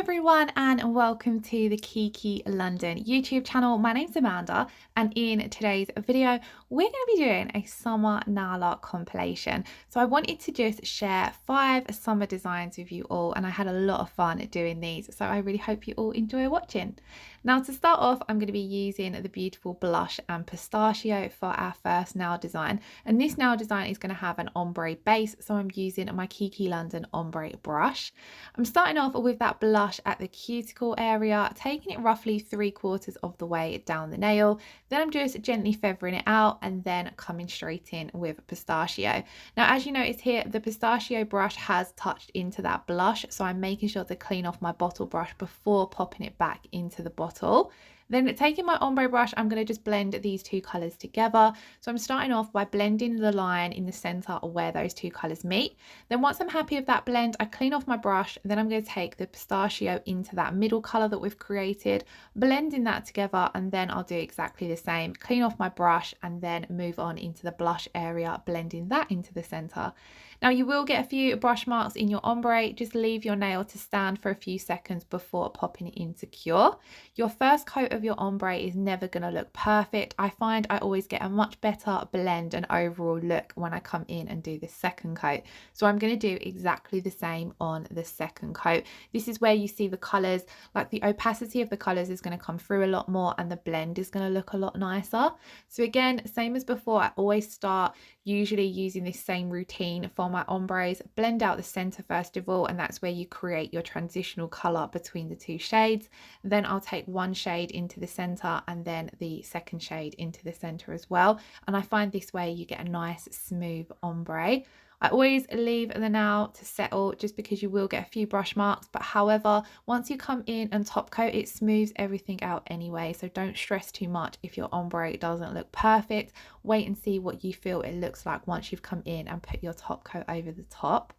everyone and welcome to the Kiki London YouTube channel. My name's Amanda and in today's video we're going to be doing a summer nail art compilation. So I wanted to just share 5 summer designs with you all and I had a lot of fun doing these, so I really hope you all enjoy watching. Now to start off, I'm going to be using the beautiful blush and pistachio for our first nail design, and this nail design is going to have an ombre base, so I'm using my Kiki London Ombre Brush. I'm starting off with that blush at the cuticle area, taking it roughly 3/4 of the way down the nail. Then I'm just gently feathering it out and then coming straight in with pistachio. Now as you notice here, the pistachio brush has touched into that blush, so I'm making sure to clean off my bottle brush before popping it back into the bottle. Then taking my ombre brush, I'm going to just blend these 2 colours together. So I'm starting off by blending the line in the centre where those 2 colours meet. Then once I'm happy with that blend, I clean off my brush. Then I'm going to take the pistachio into that middle colour that we've created, blending that together, and then I'll do exactly the same. Clean off my brush and then move on into the blush area, blending that into the centre. Now you will get a few brush marks in your ombre. Just leave your nail to stand for a few seconds before popping it into cure. Your first coat of your ombre is never going to look perfect. I find I always get a much better blend and overall look when I come in and do the second coat. So I'm going to do exactly the same on the second coat. This is where you see the colours, like the opacity of the colours is going to come through a lot more and the blend is going to look a lot nicer. So again, same as before, I always start usually using this same routine for my ombres. Blend out the center first of all, and that's where you create your transitional color between the 2 shades. Then I'll take one shade into the center and then the second shade into the center as well, and I find this way you get a nice smooth ombre. I always leave the nail to settle just because you will get a few brush marks, but however, once you come in and top coat, it smooths everything out anyway, so don't stress too much if your ombre doesn't look perfect. Wait and see what you feel it looks like once you've come in and put your top coat over the top.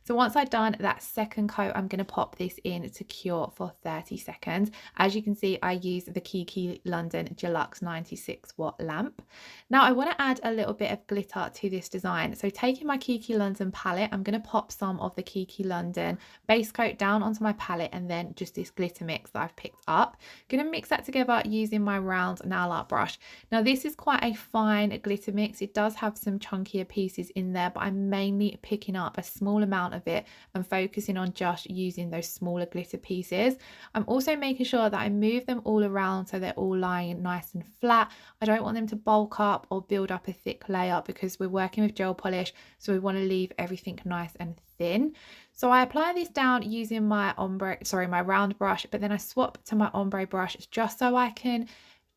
So once I've done that second coat, I'm going to pop this in to cure for 30 seconds. As you can see, I use the Kiki London Deluxe 96-watt lamp. Now I want to add a little bit of glitter to this design. So taking my Kiki London palette, I'm going to pop some of the Kiki London base coat down onto my palette and then just this glitter mix that I've picked up. I'm going to mix that together using my round nail art brush. Now this is quite a fine glitter mix. It does have some chunkier pieces in there, but I'm mainly picking up a small amount of it and focusing on just using those smaller glitter pieces. I'm also making sure that I move them all around so they're all lying nice and flat. I don't want them to bulk up or build up a thick layer because we're working with gel polish, so we want to leave everything nice and thin. So I apply this down using my my round brush, but then I swap to my ombre brush just so I can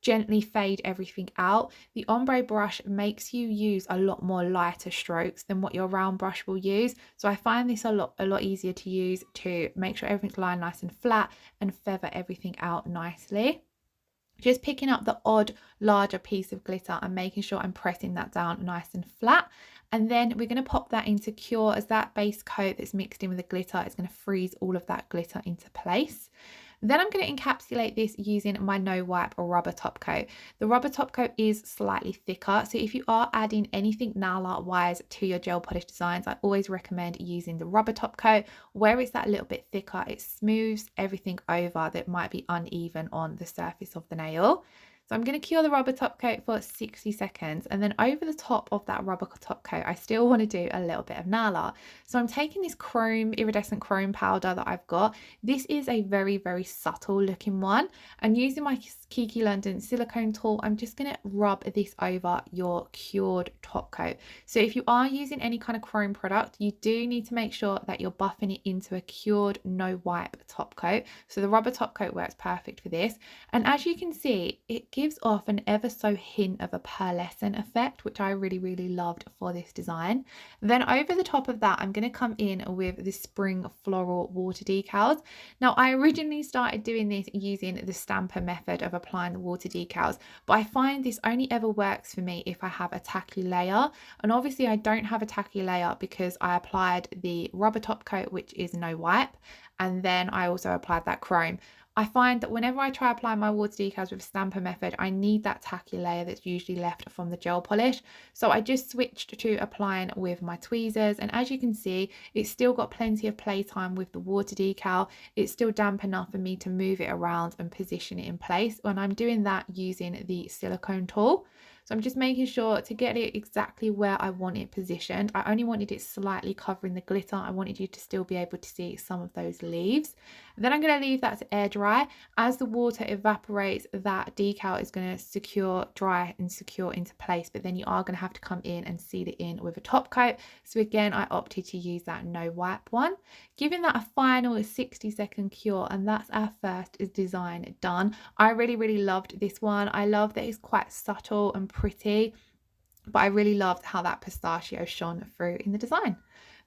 gently fade everything out. The ombre brush makes you use a lot more lighter strokes than what your round brush will use, so I find this a lot easier to use to make sure everything's lying nice and flat and feather everything out nicely. Just picking up the odd larger piece of glitter and making sure I'm pressing that down nice and flat, and then we're going to pop that into cure as that base coat that's mixed in with the glitter is going to freeze all of that glitter into place. Then I'm going to encapsulate this using my no wipe or rubber top coat. The rubber top coat is slightly thicker, so if you are adding anything nail art wise to your gel polish designs, I always recommend using the rubber top coat. Where it's that little bit thicker, it smooths everything over that might be uneven on the surface of the nail. So I'm going to cure the rubber top coat for 60 seconds, and then over the top of that rubber top coat I still want to do a little bit of nail art. So I'm taking this iridescent chrome powder that I've got. This is a very subtle looking one, and using my Kiki London Silicone Tool, I'm just going to rub this over your cured top coat. So if you are using any kind of chrome product, you do need to make sure that you're buffing it into a cured no wipe top coat. So the rubber top coat works perfect for this, and as you can see, it gives off an ever so hint of a pearlescent effect, which I really loved for this design. Then over the top of that, I'm going to come in with the spring floral water decals. Now I originally started doing this using the stamper method of applying the water decals, but I find this only ever works for me if I have a tacky layer, and obviously I don't have a tacky layer because I applied the rubber top coat, which is no wipe, and then I also applied that chrome. I find that whenever I try applying my water decals with a stamper method, I need that tacky layer that's usually left from the gel polish. So I just switched to applying with my tweezers, and as you can see, it's still got plenty of playtime with the water decal. It's still damp enough for me to move it around and position it in place when I'm doing that using the silicone tool. So I'm just making sure to get it exactly where I want it positioned. I only wanted it slightly covering the glitter. I wanted you to still be able to see some of those leaves. Then I'm going to leave that to air dry. As the water evaporates, that decal is going to dry and secure into place, but then you are going to have to come in and seal it in with a top coat. So again, I opted to use that no wipe one, giving that a final 60-second cure, and that's our first design done. I really loved this one. I love that it's quite subtle and pretty, but I really loved how that pistachio shone through in the design.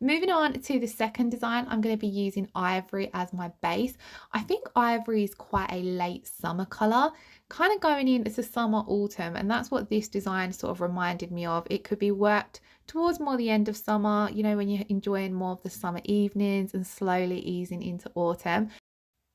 Moving on to the second design, I'm going to be using Ivory as my base. I think Ivory is quite a late summer colour, kind of going into summer, autumn, and that's what this design sort of reminded me of. It could be worked towards more the end of summer, you know, when you're enjoying more of the summer evenings and slowly easing into autumn.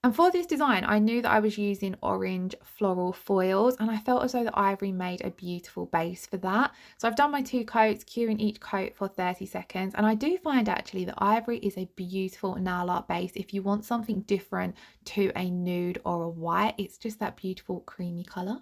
And for this design, I knew that I was using orange floral foils, and I felt as though the Ivory made a beautiful base for that. So I've done my 2 coats, curing each coat for 30 seconds. And I do find actually that Ivory is a beautiful nail art base if you want something different to a nude or a white. It's just that beautiful creamy colour.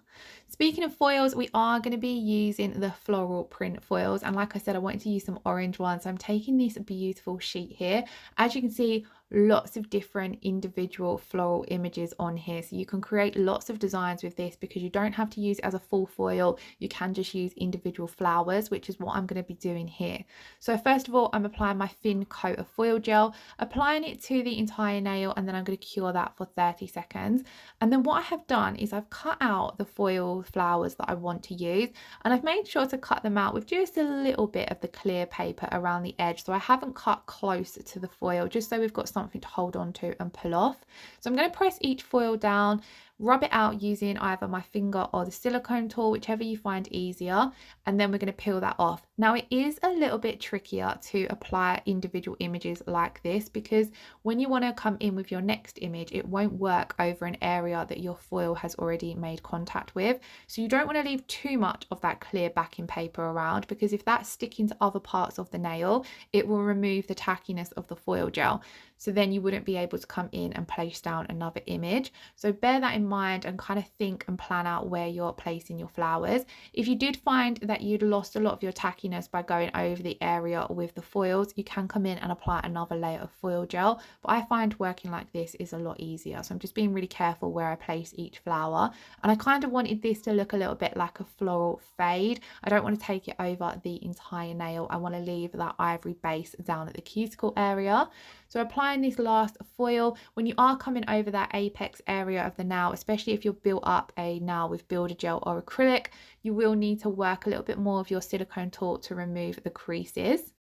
Speaking of foils, we are going to be using the floral print foils. And like I said, I wanted to use some orange ones. So I'm taking this beautiful sheet here. As you can see, lots of different individual floral images on here, so you can create lots of designs with this because you don't have to use it as a full foil. You can just use individual flowers, which is what I'm going to be doing here. So first of all, I'm applying my thin coat of foil gel, applying it to the entire nail, and then I'm going to cure that for 30 seconds. And then what I have done is I've cut out the foil flowers that I want to use, and I've made sure to cut them out with just a little bit of the clear paper around the edge, so I haven't cut close to the foil, just so we've got something to hold on to and pull off. So I'm going to press each foil down, rub it out using either my finger or the silicone tool, whichever you find easier, and then we're going to peel that off. Now it is a little bit trickier to apply individual images like this, because when you want to come in with your next image, it won't work over an area that your foil has already made contact with. So you don't want to leave too much of that clear backing paper around, because if that's sticking to other parts of the nail, it will remove the tackiness of the foil gel. So then you wouldn't be able to come in and place down another image. So bear that in mind and kind of think and plan out where you're placing your flowers. If you did find that you'd lost a lot of your tackiness by going over the area with the foils, you can come in and apply another layer of foil gel. But I find working like this is a lot easier. So I'm just being really careful where I place each flower. And I kind of wanted this to look a little bit like a floral fade. I don't want to take it over the entire nail. I want to leave that ivory base down at the cuticle area. So applying this last foil, when you are coming over that apex area of the nail, especially if you've built up a nail with builder gel or acrylic, you will need to work a little bit more of your silicone tool to remove the creases.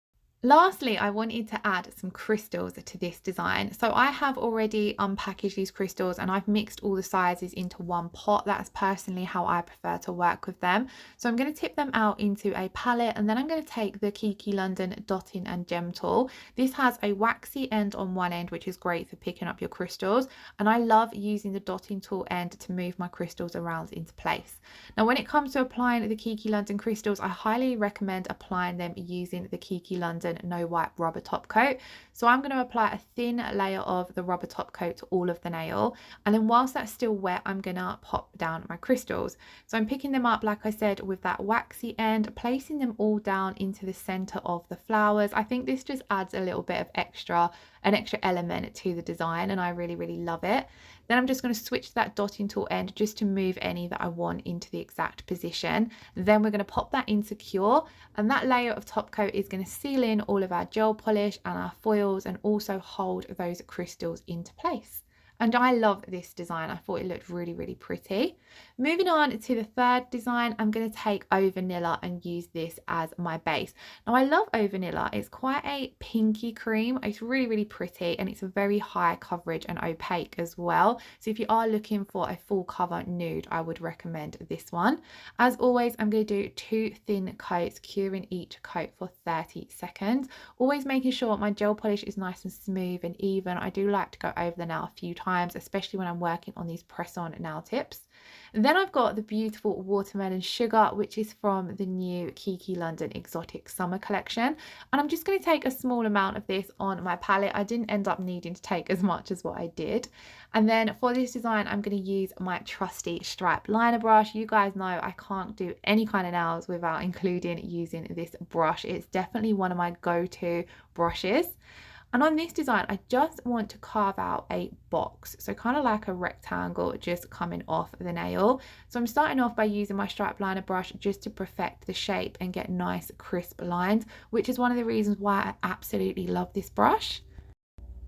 Lastly, I wanted to add some crystals to this design. So I have already unpackaged these crystals and I've mixed all the sizes into one pot. That's personally how I prefer to work with them. So I'm going to tip them out into a palette, and then I'm going to take the Kiki London Dotting and Gem tool. This has a waxy end on one end, which is great for picking up your crystals. And I love using the dotting tool end to move my crystals around into place. Now, when it comes to applying the Kiki London crystals, I highly recommend applying them using the Kiki London No Wipe rubber top coat. So I'm going to apply a thin layer of the rubber top coat to all of the nail, and then whilst that's still wet, I'm going to pop down my crystals. So I'm picking them up, like I said, with that waxy end, placing them all down into the center of the flowers. I think this just adds a little bit of an extra element to the design, and I really love it. Then I'm just going to switch that dotting tool end just to move any that I want into the exact position. Then we're going to pop that into cure, and that layer of top coat is going to seal in all of our gel polish and our foils, and also hold those crystals into place. And I love this design. I thought it looked really pretty. Moving on to the third design, I'm going to take O Vanilla and use this as my base. Now I love O Vanilla. It's quite a pinky cream. It's really pretty, and it's a very high coverage and opaque as well. So if you are looking for a full cover nude, I would recommend this one. As always, I'm going to do 2 thin coats, curing each coat for 30 seconds. Always making sure my gel polish is nice and smooth and even. I do like to go over the nail a few times times, especially when I'm working on these press-on nail tips. And then I've got the beautiful watermelon sugar, which is from the new Kiki London Exotic Summer collection. And I'm just going to take a small amount of this on my palette. I didn't end up needing to take as much as what I did. And then for this design, I'm going to use my trusty stripe liner brush. You guys know I can't do any kind of nails without including using this brush. It's definitely one of my go-to brushes. And on this design, I just want to carve out a box. So kind of like a rectangle just coming off the nail. So I'm starting off by using my stripe liner brush just to perfect the shape and get nice crisp lines, which is one of the reasons why I absolutely love this brush.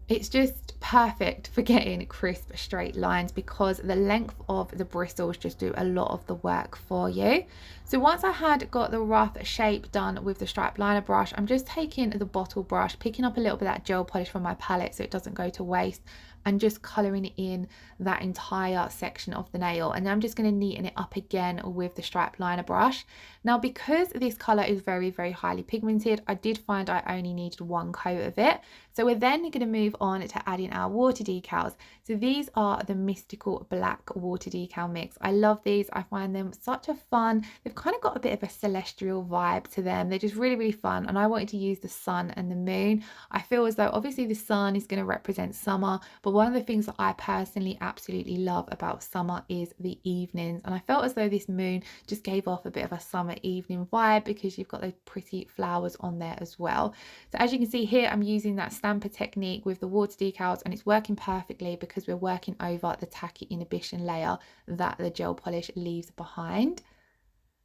It's just perfect for getting crisp straight lines because the length of the bristles just do a lot of the work for you. So once I had got the rough shape done with the stripe liner brush, I'm just taking the bottle brush, picking up a little bit of that gel polish from my palette so it doesn't go to waste, and just colouring in that entire section of the nail. And then I'm just going to neaten it up again with the stripe liner brush. Now, because this colour is very, very highly pigmented, I did find I only needed one coat of it. So we're then going to move on to adding our water decals. So these are the Mystical Black Water Decal Mix. I love these. I find them such a fun, they've kind of got a bit of a celestial vibe to them. They're just really, really fun. And I wanted to use the sun and the moon. I feel as though obviously the sun is going to represent summer, but one of the things that I personally absolutely love about summer is the evenings. And I felt as though this moon just gave off a bit of a summer evening vibe because you've got those pretty flowers on there as well. So as you can see here, I'm using that stamper technique with the water decals, and it's working perfectly because we're working over the tacky inhibition layer that the gel polish leaves behind.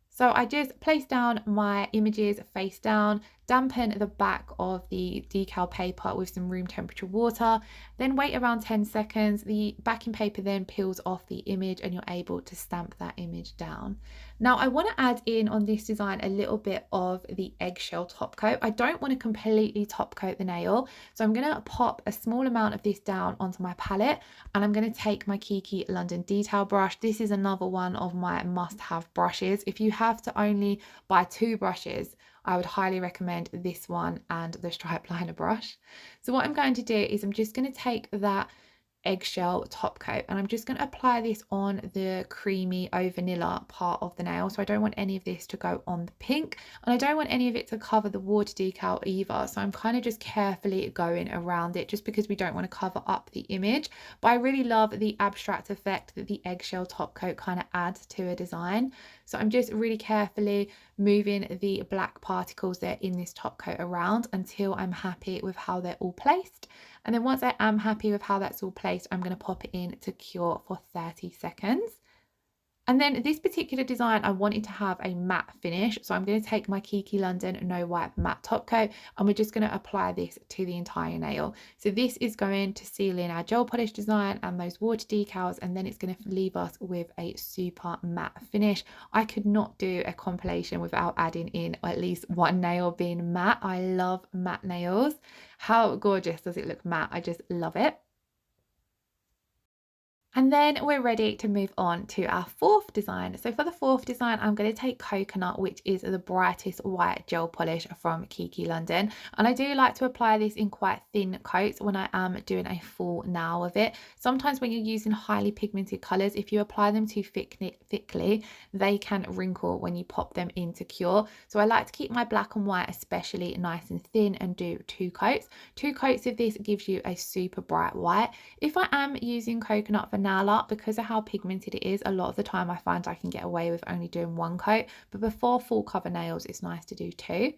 So I just place down my images face down, dampen the back of the decal paper with some room temperature water, then wait around 10 seconds. The backing paper then peels off the image and you're able to stamp that image down. Now I want to add in on this design a little bit of the eggshell top coat. I don't want to completely top coat the nail, so I'm going to pop a small amount of this down onto my palette, and I'm going to take my Kiki London detail brush. This is another one of my must-have brushes. If you have to only buy 2 brushes, I would highly recommend this one and the stripe liner brush. So what I'm going to do is I'm just going to take that eggshell top coat and I'm just going to apply this on the creamy au vanilla part of the nail. So I don't want any of this to go on the pink, and I don't want any of it to cover the water decal either. So I'm kind of just carefully going around it just because we don't want to cover up the image. But I really love the abstract effect that the eggshell top coat kind of adds to a design. So I'm just really carefully moving the black particles there in this top coat around until I'm happy with how they're all placed. And then once I am happy with how that's all placed, I'm going to pop it in to cure for 30 seconds. And then this particular design, I wanted to have a matte finish. So I'm going to take my Kiki London No Wipe Matte Top Coat, and we're just going to apply this to the entire nail. So this is going to seal in our gel polish design and those water decals, and then it's going to leave us with a super matte finish. I could not do a compilation without adding in at least one nail being matte. I love matte nails. How gorgeous does it look matte? I just love it. And then we're ready to move on to our 4th design. So for the 4th design, I'm going to take Coconut, which is the brightest white gel polish from Kiki London. And I do like to apply this in quite thin coats when I am doing a full nail of it. Sometimes when you're using highly pigmented colours, if you apply them too thickly, they can wrinkle when you pop them into cure. So I like to keep my black and white especially nice and thin and do 2 coats. 2 coats of this gives you a super bright white. If I am using Coconut for nail art, because of how pigmented it is, a lot of the time I find I can get away with only doing 1 coat, but before full cover nails it's nice to do 2.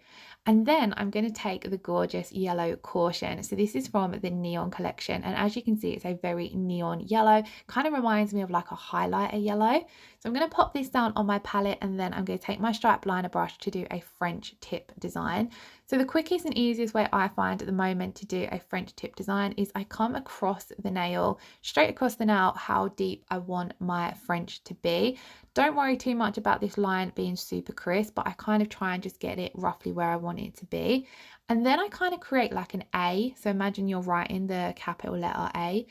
And then I'm going to take the gorgeous yellow Caution. So this is from the Neon collection, and as you can see, it's a very neon yellow, kind of reminds me of like a highlighter yellow. So I'm going to pop this down on my palette, and then I'm going to take my stripe liner brush to do a French tip design. So the quickest and easiest way I find at the moment to do a French tip design is I come across the nail, straight across the nail, how deep I want my French to be. Don't worry too much about this line being super crisp, but I kind of try and just get it roughly where I want it to be. And then I kind of create like an A. So imagine you're writing the capital letter A.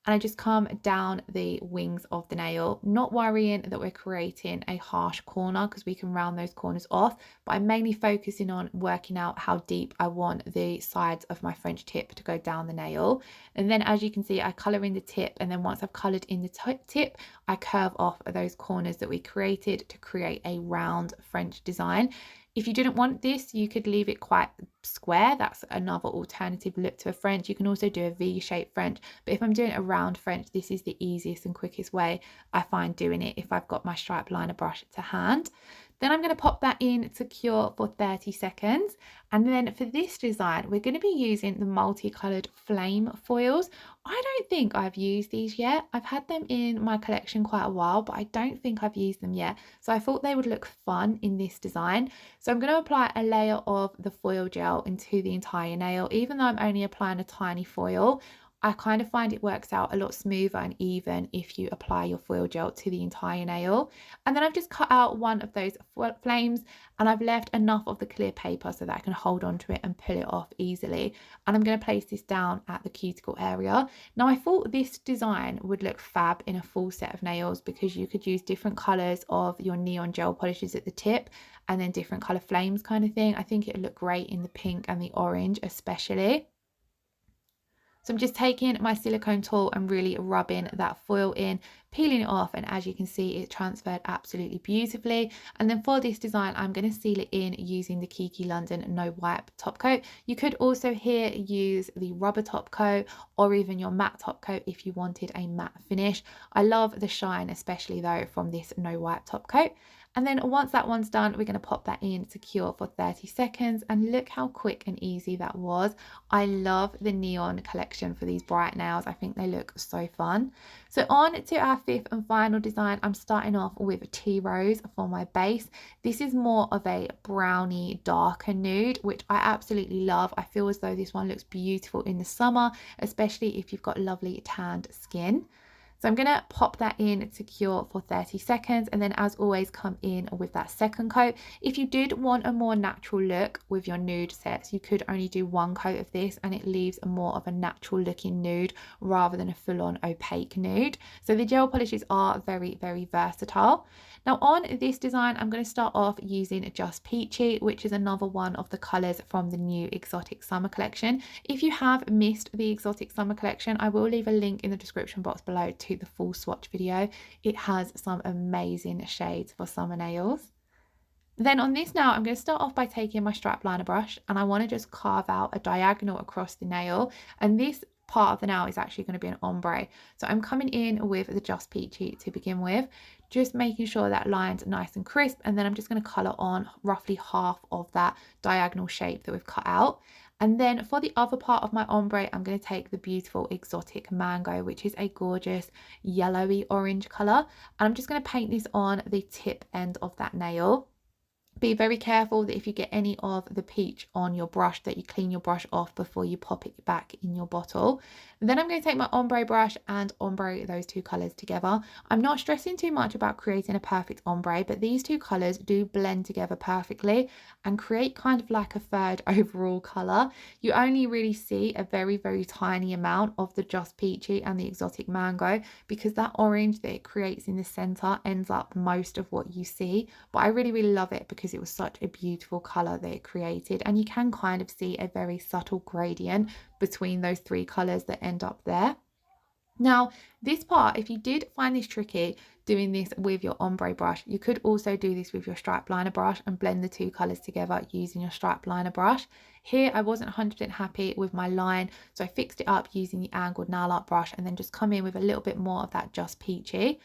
and I just come down the wings of the nail, not worrying that we're creating a harsh corner because we can round those corners off, but I'm mainly focusing on working out how deep I want the sides of my French tip to go down the nail. And then as you can see, I colour in the tip, and then once I've coloured in the tip, I curve off those corners that we created to create a round French design. If you didn't want this, you could leave it quite square. That's another alternative look to a French. You can also do a V-shaped French, but if I'm doing a round French, this is the easiest and quickest way I find doing it if I've got my stripe liner brush to hand. Then I'm going to pop that in to cure for 30 seconds. And then for this design, we're going to be using the multicolored flame foils. I don't think I've used these yet. I've had them in my collection quite a while, but I don't think I've used them yet. So I thought they would look fun in this design. So I'm going to apply a layer of the foil gel into the entire nail. Even though I'm only applying a tiny foil, I kind of find it works out a lot smoother and even if you apply your foil gel to the entire nail. And then I've just cut out one of those flames, and I've left enough of the clear paper so that I can hold on to it and pull it off easily. And I'm going to place this down at the cuticle area. Now I thought this design would look fab in a full set of nails because you could use different colours of your neon gel polishes at the tip and then different colour flames kind of thing. I think it would look great in the pink and the orange especially. So I'm just taking my silicone tool and really rubbing that foil in, peeling it off, and as you can see, it transferred absolutely beautifully. And then for this design, I'm going to seal it in using the Kiki London No Wipe top coat. You could also here use the rubber top coat or even your matte top coat if you wanted a matte finish. I love the shine, especially though, from this No Wipe top coat. And then once that one's done, we're going to pop that in to cure for 30 seconds. And look how quick and easy that was. I love the neon collection for these bright nails. I think they look so fun. So on to our fifth and final design, I'm starting off with Tea Rose for my base. This is more of a browny, darker nude, which I absolutely love. I feel as though this one looks beautiful in the summer, especially if you've got lovely tanned skin. So I'm going to pop that in to cure for 30 seconds, and then as always come in with that second coat. If you did want a more natural look with your nude sets, you could only do one coat of this and it leaves a more of a natural looking nude rather than a full-on opaque nude. So the gel polishes are very, very versatile. Now on this design, I'm going to start off using Just Peachy, which is another one of the colours from the new Exotic Summer collection. If you have missed the Exotic Summer collection, I will leave a link in the description box below to the full swatch video. It has some amazing shades for summer nails. Then on this now, I'm going to start off by taking my strap liner brush, and I want to just carve out a diagonal across the nail, and this part of the nail is actually going to be an ombre. So I'm coming in with the Just Peachy to begin with, just making sure that line's nice and crisp, and then I'm just going to colour on roughly half of that diagonal shape that we've cut out. And then for the other part of my ombre, I'm going to take the beautiful Exotic Mango, which is a gorgeous yellowy orange colour, and I'm just going to paint this on the tip end of that nail. Be very careful that if you get any of the peach on your brush, that you clean your brush off before you pop it back in your bottle. And then I'm going to take my ombre brush and ombre those two colours together. I'm not stressing too much about creating a perfect ombre, but these two colours do blend together perfectly and create kind of like a third overall colour. You only really see a very, very tiny amount of the Just Peachy and the Exotic Mango because that orange that it creates in the centre ends up most of what you see. But I really, really love it because it was such a beautiful colour that it created, and you can kind of see a very subtle gradient between those three colours that end up there. Now this part, if you did find this tricky doing this with your ombre brush, you could also do this with your stripe liner brush and blend the two colours together using your stripe liner brush. Here I wasn't 100% happy with my line, so I fixed it up using the angled nail art brush and then just come in with a little bit more of that Just Peachy.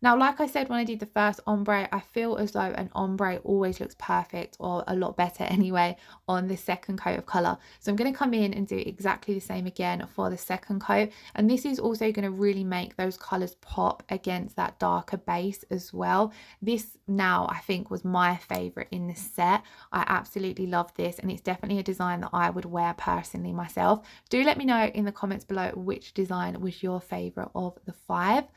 Now, like I said when I did the first ombre, I feel as though an ombre always looks perfect, or a lot better anyway, on the second coat of colour. So I'm going to come in and do exactly the same again for the second coat. And this is also going to really make those colours pop against that darker base as well. This now, I think, was my favourite in this set. I absolutely love this, and it's definitely a design that I would wear personally myself. Do let me know in the comments below which design was your favourite of the 5.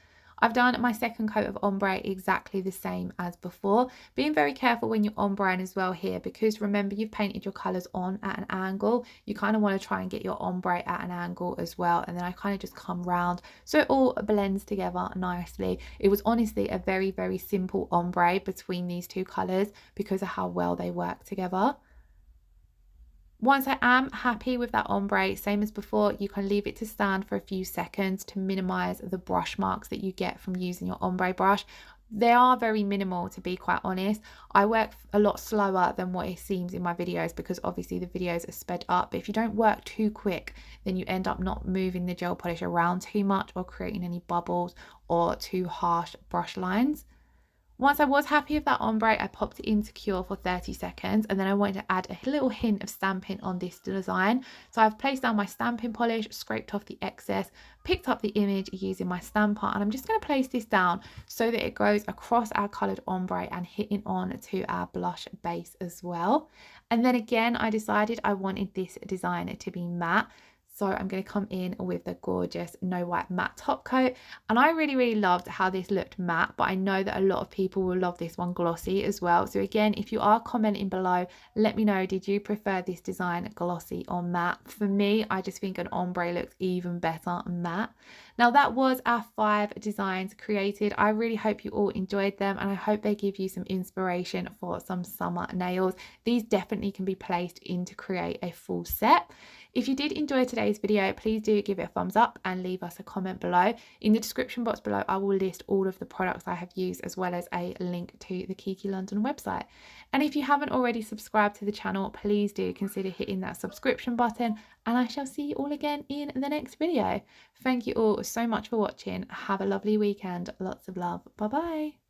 I've done my second coat of ombre exactly the same as before, being very careful when you're ombreing as well here, because remember you've painted your colours on at an angle. You kind of want to try and get your ombre at an angle as well, and then I kind of just come round so it all blends together nicely. It was honestly a very, very simple ombre between these two colours because of how well they work together. Once I am happy with that ombre, same as before, you can leave it to stand for a few seconds to minimize the brush marks that you get from using your ombre brush. They are very minimal, to be quite honest. I work a lot slower than what it seems in my videos because obviously the videos are sped up. But if you don't work too quick, then you end up not moving the gel polish around too much or creating any bubbles or too harsh brush lines. Once I was happy with that ombre, I popped it into cure for 30 seconds, and then I wanted to add a little hint of stamping on this design. So I've placed down my stamping polish, scraped off the excess, picked up the image using my stamper, and I'm just going to place this down so that it goes across our coloured ombre and hitting on to our blush base as well. And then again, I decided I wanted this design to be matte. So I'm going to come in with the gorgeous No White Matte Top Coat. And I really, really loved how this looked matte, but I know that a lot of people will love this one glossy as well. So again, if you are commenting below, let me know, did you prefer this design glossy or matte? For me, I just think an ombre looks even better matte. Now that was our 5 designs created. I really hope you all enjoyed them, and I hope they give you some inspiration for some summer nails. These definitely can be placed in to create a full set. If you did enjoy today's video, please do give it a thumbs up and leave us a comment below. In the description box below, I will list all of the products I have used, as well as a link to the Kiki London website. And if you haven't already subscribed to the channel, please do consider hitting that subscription button, and I shall see you all again in the next video. Thank you all so much for watching. Have a lovely weekend. Lots of love. Bye bye.